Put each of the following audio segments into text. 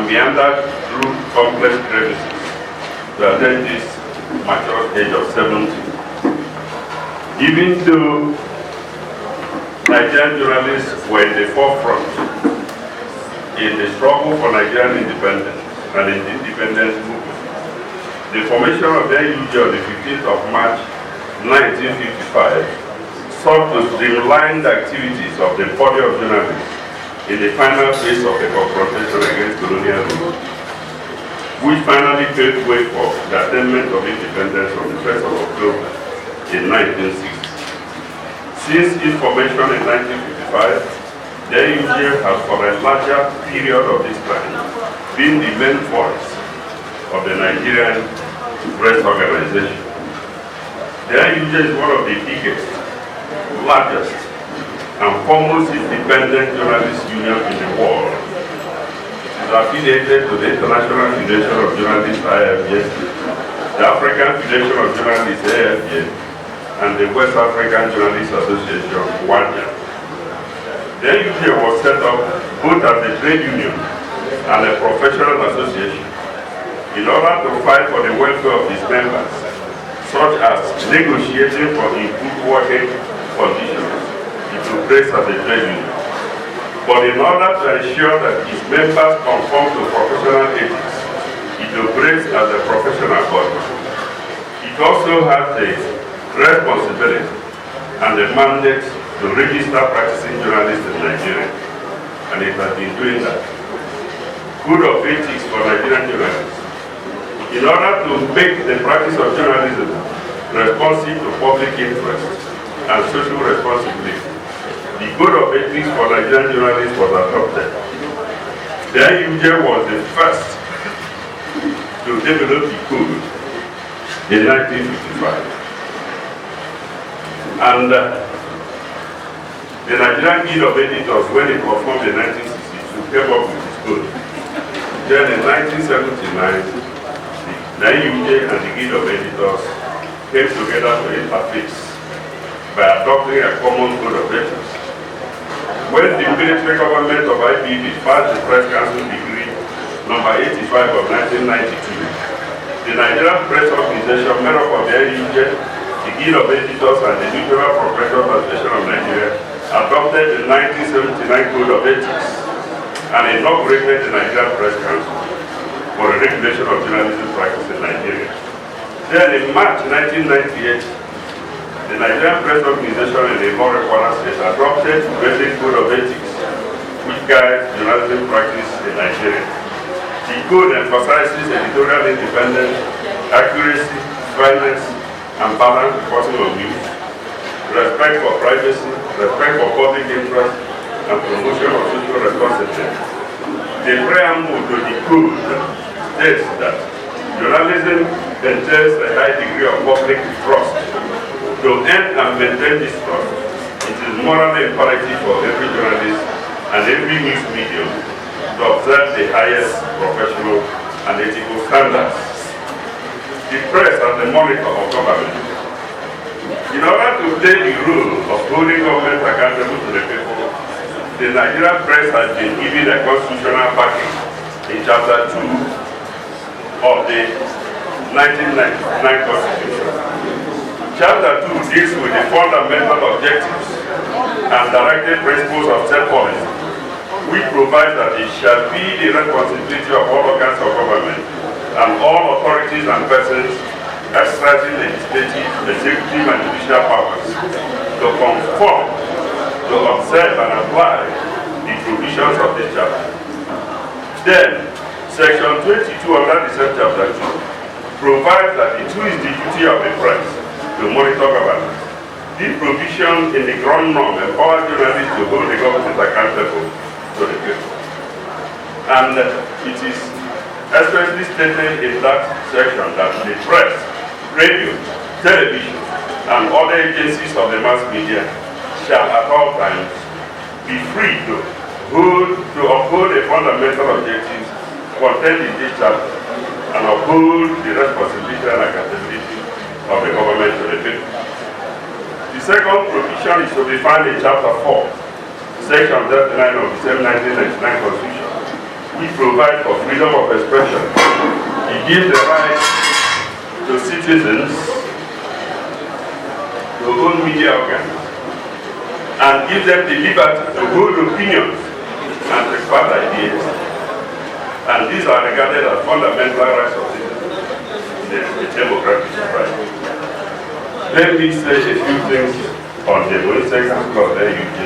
and meandered through complex crevices to attain this mature age of 70. Even though Nigerian journalists were in the forefront in the struggle for Nigerian independence and in the independence movement, the formation of the NUJ on the 15th of March 1955 sought to streamline the activities of the body of journalists in the final phase of the confrontation against colonial rule, which finally paved way for the attainment of independence on the 1st of October in 1960. Since its formation in 1955, the NUJ has for a larger period of this time been the main voice of the Nigerian press organization. The NUJ is one of the biggest, largest, and foremost independent journalist union in the world. It is affiliated to the International Federation of Journalists (IFJ), the African Federation of Journalists (AFJ), and the West African Journalists Association (WAJA). The NUJ was set up both as a trade union and a professional association in order to fight for the welfare of its members, such as negotiating for improved working conditions. It operates as a trade union. But in order to ensure that its members conform to professional ethics, it operates as a professional body. It also has the responsibility and the mandate to register practicing journalists in Nigeria, and it has been doing that. Code of ethics for Nigerian journalists. In order to make the practice of journalism responsive to public interest and social responsibility, the Code of Ethics for Nigerian journalists was adopted. The NUJ was the first to develop the code in 1955. And the Nigerian Guild of Editors, when it was formed in 1962, came up with this code. Then in 1979, the NUJ and the Guild of Editors came together to interface by adopting a common code of ethics. When the military government of IPB passed the Press Council Decree number 85 of 1992, the Nigerian Press Organization, made up of the NUJ, the Guild of Editors, and the Newspaper Proprietors Association of Nigeria, adopted the 1979 Code of Ethics and inaugurated the Nigerian Press Council for the regulation of journalism practice in Nigeria. Then in March 1998, the Nigerian Press Organization in the Kwara State adopted the basic Code of Ethics, which guides journalism practice in Nigeria. The code emphasizes editorial independence, accuracy, fairness, and balanced reporting of news, respect for privacy, respect for public interest, and promotion of social responsibility. The preamble to the code states that journalism entails a high degree of public trust. To earn and maintain this trust, it is morally imperative for every journalist and every news medium to observe the highest professional and ethical standards. The press as the monitor of government. In order to play the role of holding government accountable to the people, the Nigerian press has been given a constitutional backing in Chapter 2 of the 1999 Constitution. Chapter 2 deals with the fundamental objectives and directed principles of state policy, which provides that it shall be the responsibility of all organs of government and all authorities and persons exercising legislative, executive, and judicial powers to conform, to observe and apply the provisions of this chapter. Then, Section 22 under the same Chapter 2 provides that it is the duty of the press to monitor government. This provision in the ground norm empowers journalists to hold the government accountable to the people. And it is especially stated in that section that the press, radio, television, and other agencies of the mass media shall at all times be free to uphold the fundamental objectives contained in this chapter and uphold the responsibility and accountability of the government to the people. The second provision is to be found in Chapter 4, Section 39 of the same 1999 Constitution, We provide for freedom of expression. He gives the right to citizens to own media organs and gives them the liberty to hold opinions and expand ideas. And these are regarded as fundamental rights of citizens in a democratic society. Let me say a few things on the Ebonyi State Council of the NUJ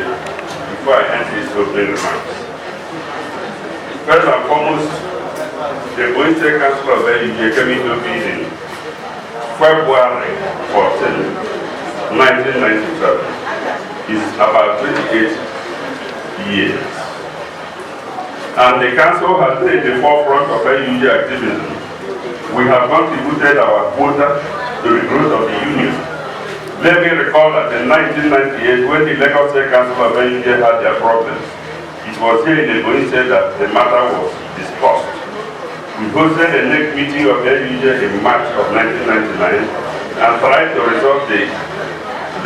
before I enter his opening remarks. First and foremost, the Ebonyi State Council of the NUJ came into being in February 14, 1997. It's about 28 years. And the council has been in the forefront of NUJ activism. We have contributed our quota to the growth of the union. Let me recall that in 1998, when the Lagos State Council of NUJ had their problems, it was here in Ebonyi State that the matter was discussed. We hosted a next meeting of NUJ in March of 1999 and tried to resolve the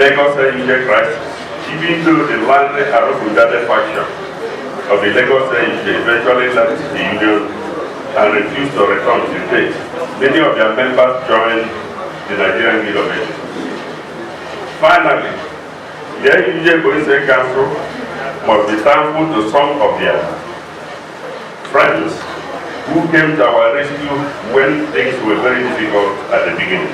Lagos NUJ crisis, even though the landry Arobundade faction of the Lagos NUJ eventually left the union and refused to return to state. Many of their members joined the Nigerian Guild of Education. Finally, the NUJ Ebonyi State Council must be thankful to some of their friends who came to our rescue when things were very difficult at the beginning.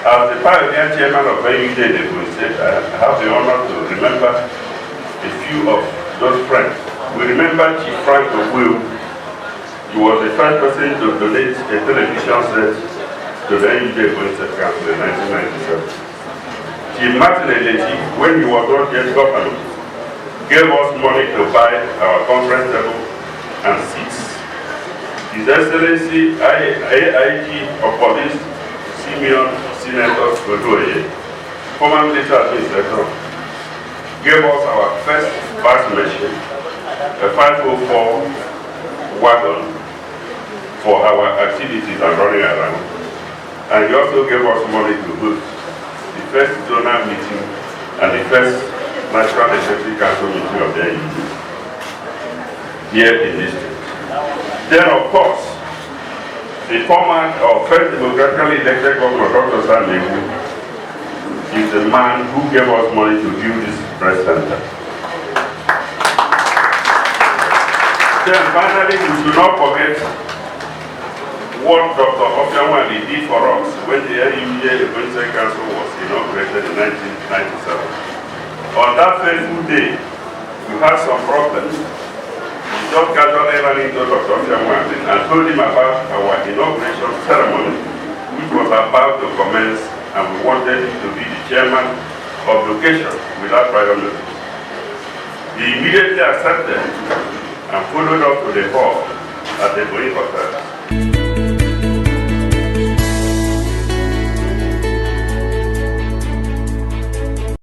As the pioneer chairman of NUJ Ebonyi State, I have the honor to remember a few of those friends. We remember Chief Frank Will. He was the first person to donate a television set to the NUJ Ebonyi State Council in 1997. Chief Martin Eleji, when he was not yet governor, gave us money to buy our conference table and seats. His Excellency AIG of Police, Simeon Senator Godoye, former military administrator, gave us our first bus machine, a 504 wagon for our activities and running around. And he also gave us money to host the first donor meeting and the first National Executive Council meeting of the NUJ here in this state. Then, of course, the former or first democratically elected governor, Dr. Sandewu, is the man who gave us money to build this press center. Then finally, we should not forget what Dr. Obianwali did for us when the NUJ Ebonyi State Council was inaugurated in 1997. On that fateful day, we had some problems. We just casually ran into Dr. Obianwali and told him about our inauguration ceremony, which was about to commence, and we wanted him to be the chairman of the occasion without prior notice. He immediately accepted and followed up to the hall at the Ebonyi Hotel.